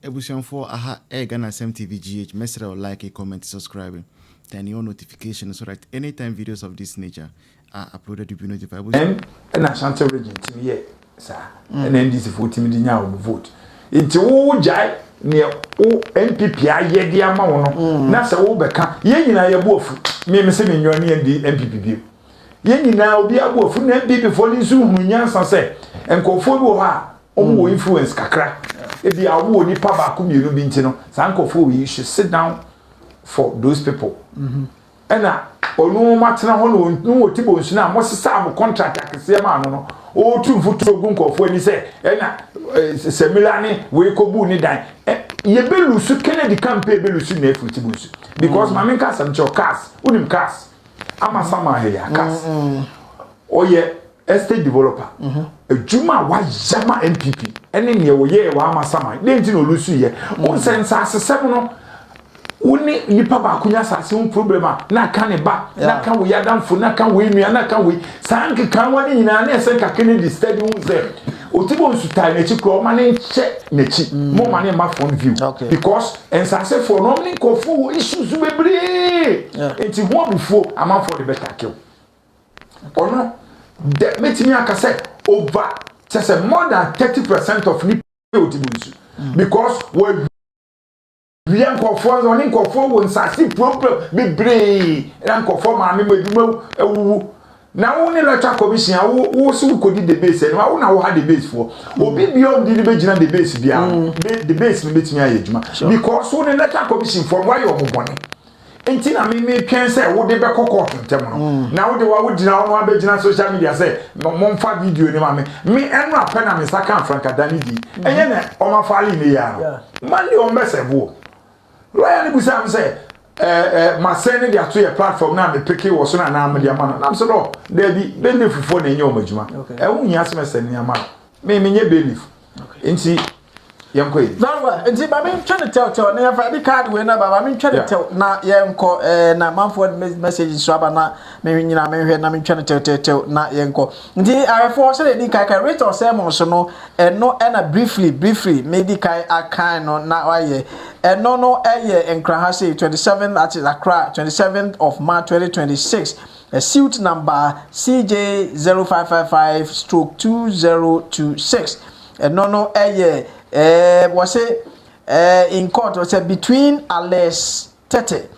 Ebusianfo aha Ghana SMTVGH. Mesra like, comment, subscribe, turn on notifications so that anytime videos of this nature are uploaded to be notified. And Ashanti region to me, sir. And then this 40 million now vote. It's all jai near MPP. I yet the amount. Nasa Obeka. Yen na ya bofu. Me say me nyoni the MPP. Yen na obi abofu na MPP for nsu hunyansa say enkofo bi ha omo influence kakra. Ebi awo ni pa ba ku mienu bi ntino. Sa enkofo we should sit down for those people. Ena onu matena ho no otibo nsu na mo sesa am contract akese ma no o tu mfuto gu nkofo ani se ena Samira ni we kobu ni dan ye belusu Kennedy campaign belusu na efutibo nsu because mama nka sam cho cars unim cars ama sama he ya cars oye estate developer ejuma wa jama MPP ene ne wo ye wa ama sama denti no lusu ye o sensa asesem no woni nipa ba kunya sase un problema na kan ne ba na kan we yadamfo na kan we nua na kan we sanke kan wani nyina na ese ka Kennedy steady un ze otibo nsutai na chi kro ma ne che na chi mo ma ne ma phone view because ensase for no many kofu issues bebre enti ho bufo am for the better kill ono de metimi akase over just more than 30% of nipa otibo nsu because we Yankofo on inkofo won sasi problem bebre yankofo ma me maduma ewu na wo ne lecture commission wo so kodi the base na wo na wo ha the base for obi beyond the begina the base bia the base me betimi ayeduma because wo ne lecture commission from why you obone enti na me twen say wo de be kokko ntem no na wo de wa wo dina wo abegina social media say mo mfa video ni ma me enu apena me saka franka dani di enye na o ma fali ne ya mali o mesebo Ryan Busam say, my sending the to a platform now, the picky was on an arm, the man. I'm so low. There be belief for the new Majuma. I won't ask me sending a man. Maybe you believe. And see, young queen. Very well. And see, I'm trying to tell, never the card winner, but I'm trying to tell now, young co, na Manford message in Swabana, maybe I'm trying to tell not young co. Indeed, I force it, I can read or sermon, so no, and no, and briefly, maybe I kind or not, I and no in Krahasi 27 at Accra 27th of March 2026 a suit number CJ0555/2026 and no was it in court was between Tetteh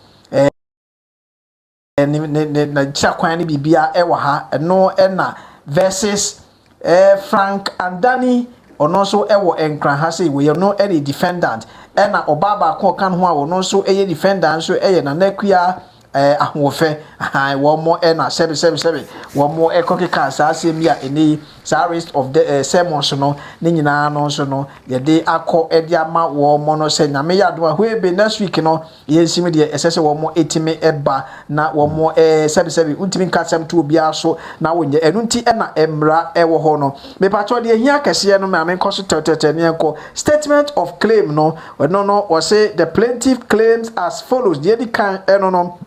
and the Chakwani Bibia Ewaha and no Enna versus Frank and Danny or no so ewo Krahasi we no any defendant ena obaba ko kan ho a wono so eye defendant so eye na nakia ahofe wo mo ena 777 wo mo ekokeka asasem ya eni rest of the sermons no ne nyina no so no ye de akọ ede ama wo mo no se nyame ya do a be next week no ye nsimi de esese wo mo etimi eba na wo mo 77 untimi kasem to obi aso na wonye enu nti ena emra ewo ho no me pacho de hia kase no me amenko so tetete ne enko statement of claim no or say the plaintiff claims as follows the kan no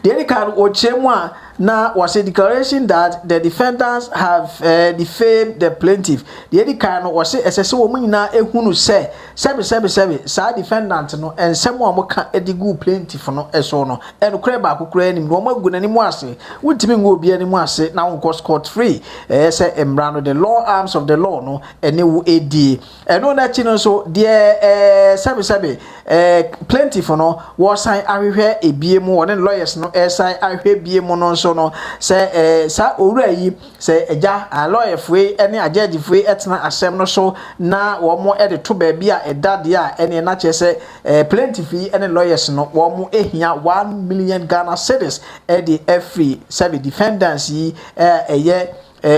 the any card or chemwa now was a declaration that the defendants have defamed the plaintiff. The any card was a woman na ehunu say 777 sa defendant no and someone mo ka edigu plaintiff no eso no and kreba akukura anim no mo agu nanim ase wuntimi ngo obi anim ase na won court free say emra no the law arms of the law no ene wu edi eno na chi no so the 77 plaintiff no was sign ahwehwe ebiemu won lawyers no sign ahwehwe biemu no so no say sa owura yi say eja a lawyer fwe ene ajaji fwe etna asem no so na wo mo e de to ba bia edade a ene na che say plaintiff ene lawyers no wo mo ehia 1 million Ghana cedis e de every seven defendants yi eye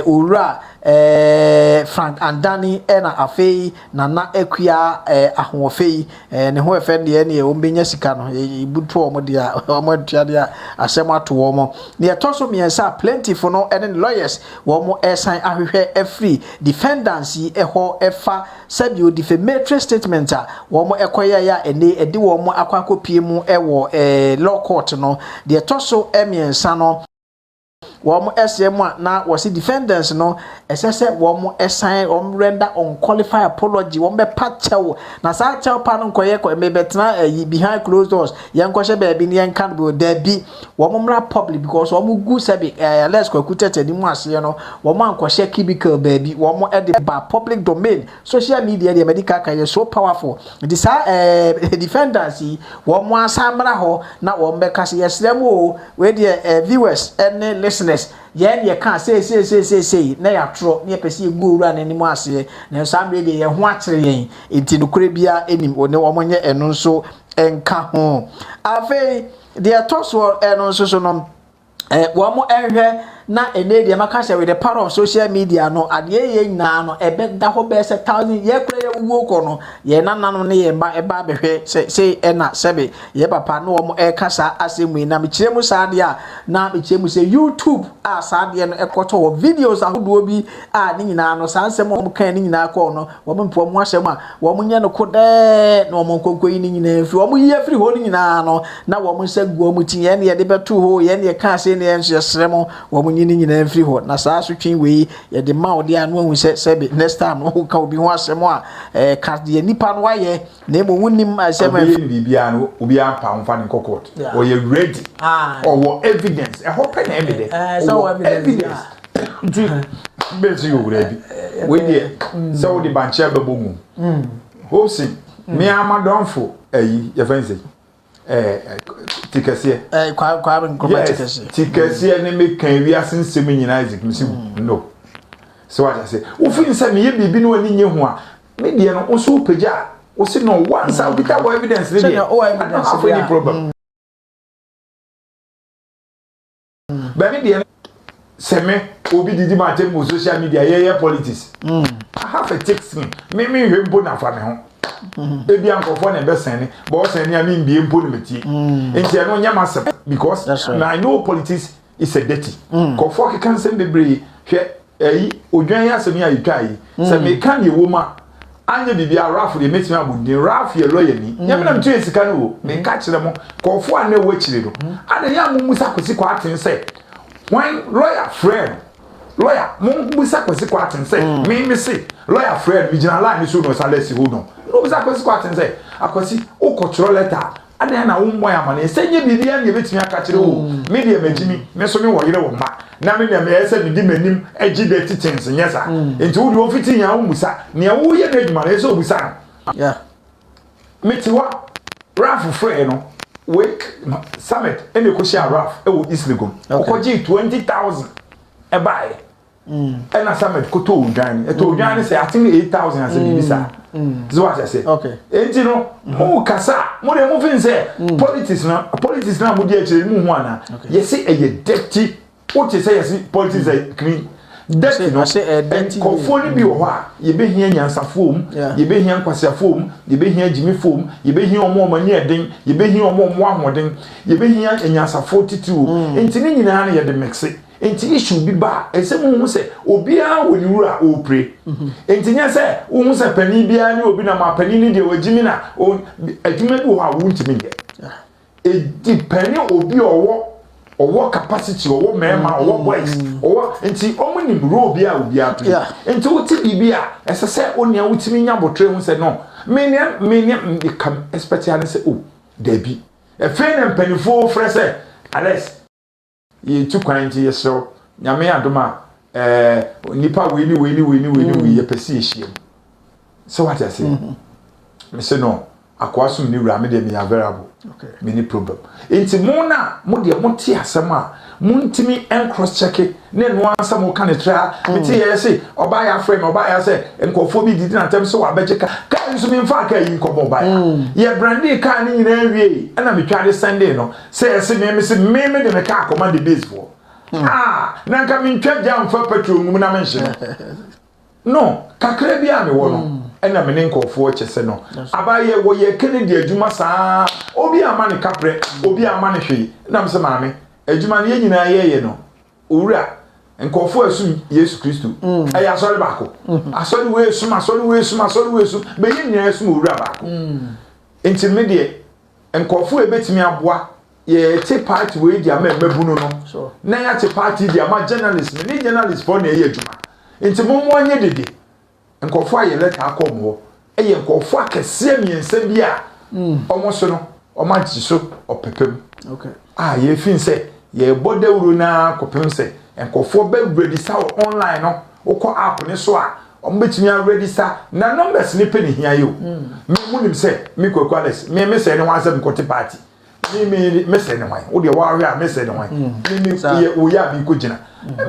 owura Frank and Danny ena afei na ekwia ahofei ne ho efe de ne ombenya sika no ibutu omodia dia asem ato omo ne etoso miensa plaintiff no ene lawyers wo mo esan ahwehwe every defendants yi eho efa sabio defamatory statement a wo mo ekoya ya ene edi wo mo akwakopie mu ewo law court no de etoso emiensa no wɔn ɛsɛ mu na wɔsi defendants no ɛsɛ sɛ wɔn ɛsan wɔn render unqualified apology wɔn bɛ pa kyɛw na saa kyɛw pa no nkɔyɛ kɔ mebɛtena behind closed doors yɛn nkɔhyɛ baabi ne yɛn kan bi daabi wɔn mmra public because wɔn gu sɛbi let's kwaku Tetteh ni mu aseɛ no wɔn ankɔhyɛ cubicle baabi wɔn ɛde ba public domain social media deɛ medical kan yɛ so powerful nti saa defendants yi wɔn asamra hɔ na wɔn bɛka sɛ yɛsrɛ mu o we deɛ viewers ɛne listeners yɛn deɛ ka say na yɛatoro ne yɛpɛsɛ yɛgu owura ne nimu aseɛ na saa mmerɛ deɛ yɛn ho akyere yɛn nti nokore bia enim one wɔn nyɛ ɛno nso ɛnka ho afei deɛ toso ɛno nso so no wɔn ɛhwɛ na ene deɛ maka sɛ with the power of social media no adeɛ yɛ nyinaa no ɛbɛ da hɔ bɛɛ sɛ 1000 yɛ kura yɛ wuo kɔ no yɛ nananom ne yɛ mba ɛba bɛhwɛ sɛ ɛna sɛbe yɛ papa no wɔn ɛkasa asɛm yi na mekyerɛ mu saa deɛ na mekyerɛ mu sɛ YouTube a saa deɛ no ɛkɔtɔ wɔ videos ahodoɔ bi a ne nyinaa no saa nsɛm wɔn kan ne nyinaa kɔ no wɔn mpɔ mu asɛm a wɔn nyɛ no kodɛɛ na wɔn nkɔnkɔ yi ne nyinaa fi wɔn yi afiri hɔ ne nyinaa no na wɔn nsa gu wɔn ti yɛn ne yɛde bɛto hɔ yɛn ne yɛ ka asɛm ne yɛn nso yɛsrɛ mo wɔn nyini nyina mfiri ho na saa so twin wei ye de ma ode anu ahu se next time no ka obi ho asem a ka de nipa no waye na emo wonim asem bibia no obi ampa mfa ne court or you ready or evidence ho pen evidence so evidence bezi you ready we dey so the banche bebomu hoping me amadonfo ayi ye fancy tikase kwa nkoma tikase ne me kan wi asensem nyina Isaac misi no so what I say wo fin say me ye bibi no ani nye ho a me de no wo so pagya wo se no once I get evidence ne dey I don't have any problem ba me de say me obi didi ma tem social media ye politics I have a text me hwembo na fa me ho ebi ankofo na be sene but sene am mbie mpo ne metie enti e no nya masem because I know politics is a dirty kofo ke kan sem bebre hwe ayi odwan ya sem ya yitwa yi se me kan ye woma anya bibia raf de metimi abudin raf ye lawyer ni nyame na mtu esika no wo me ka kire mo kofo a na wo kire no ana ya musa kosi kwa aten se when lawyer friend lawyer musa kosi kwa aten se me say lawyer friend me gina line so no salesi hold on no bisa kosi kwa aten se akosi o control letter ada na wo mmoy amane senye bibia na betimi aka kire wo me de magimi me so me wo yire wo ma na me na me ese bidi manim agi dirty things nyesa enti wo de ofiti nya wo musa ne wo ye na adwuma na ese obusa yeah metiwa raf free no wake summit ene ko share raf e wo islegom okoji 20,000 e buy ena summit ko to udwan e to udwan say I think 8,000 as bibisa so what I say okay enti no mo kasa mo de mo fin say politics na mo de akire mu ho ana yesi e ye dirty what say yesi politics e clean dirty no kofo ni bi wo ha ye be hia nyansafom ye be hia nkwasiafom ye be hia jimifom ye be hia omo mani eden ye be hia omo ahoden ye be hia nyansafo titiwo enti ni nyina na ye de mixe enti issue bi ba esem hu se obi a woni wura o pre enti nya se hu se pani bia ni obi na ma pani ni de wagimi na adwuma bi ho a wo ntimi ye e depend obi owo capacity owo mema owo boys owo enti omuni bro obi a obi a pre enti wuti bibia ese se onia wutimi nya botre hu se no menia kam especially se o debi e fe na mpanifo frɛ se Alex ye tu kwanti yeso nyame adoma nipa we ye pesi ehiem so what I say me say no akwaso ni wura me de me available okay me ni problem enti mo na mo de mo ti asem a mo ntimi en cross check ne no ansa mo kan tra me ti ye say oba ya frame oba ya say enkofo bi didi na tem so wa beje ka nso me mfa ka yi nkobo ba ye brandi ka ni nyina wie na me twa de Sunday no say me say me de me ka command the base for na nka me ntwa jam fa petrol ngum na me nhye no kakra bia me wo no ena me ne nkofo kyese no abaye wo ye Kennedy adwuma saa obi ama ne kapre obi ama ne hwe na me se maame adwuma ne nyina ye no owura nkofo asum Yesu Kristo ayi asori bako asori we sum be nyina asum owura bako enti me de nkofo ebetimi aboa ye te party we dia mebunu no so na ya te party dia ma journalist ni journalist for na ye adwuma enti mo anye dede nkofo aye letter akomo eye nkofo akese miensa bi a omo so no omo agyi so opepem okay ye fin se ye bodawuru na kopem se nkofo be register online no ukọ app ni so a ombetimi a register na numbers ni peni hia yo me munim se me kwakwales me se ne wanse mkote party me se ne wan wo de wa hwe a me se ne wan me wo ya bi ko gina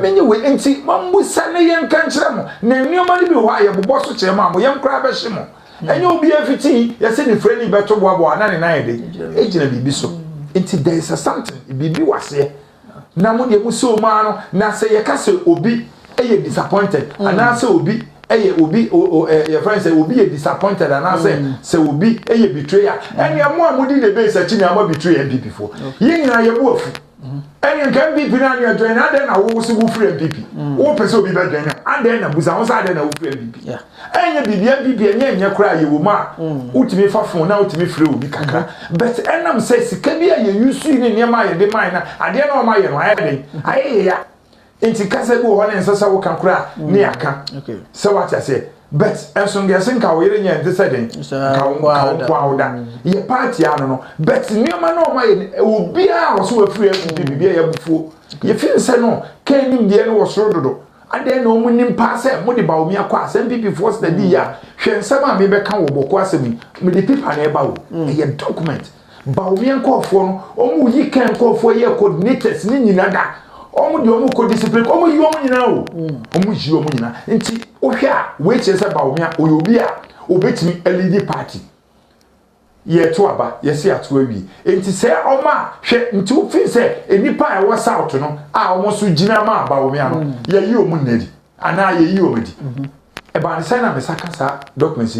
me nye we enti mambu sa ne yen kan kire mo na nneoma ni bi ho aye bobọ so kire mo yen kra be hye mo enye obi afiti ye se ni freni beto boabo na ne na ye de ejina bibi so enti there is something bibi wase na mo de mu so ma no na se ye ka se obi eye disappointed ana se obi eye obi your friend say obi ye disappointed ana se obi eye betrayer ene mo amudi de base achi na mo betray MPP for ye nyina ye bu afu ene nka MPP na ne adwen na den na wo so wo free MPP wo pese obi be dwen and then na buza wo sa den na wo free MPP enye bibi MPP enye kra ye wo ma utimi fa fon na utimi free obi kakra but enam say sika bia ye use ni ne ma ye de man na ade na o ma ye no aye den aye ya enti kasa bi wo ne nsasa wo kan kra ne aka okay so what I say but enso ngese nka wo yere nya ndese den ka wo awda ye party ano no but nioma na o ma ye obi a wo so wa free bibi ya bufuo ye fi nse no kan nim de no wo soro dodo ade na o mu nim pa se mo de Bawumia kwa asem pipi for study ya hwe nsem a me be kan wo boko asem me de paper na e ba wo ye document Bawumia nkofo no o mu yi kan nkofo ye coordinators ni nyina da omu di omu ko discipline omu yi omu nyina o omu yi omu nyina nti ohwe a we che se Bawumia oyobi a obetimi lead party ye to aba ye se ato awi nti se oma hwe nti o fi se enipa a wo south no a omo so gina ma Bawumia no ye yi omu nnadi ana ye yi omu di e ba ne sai na me saka sa documents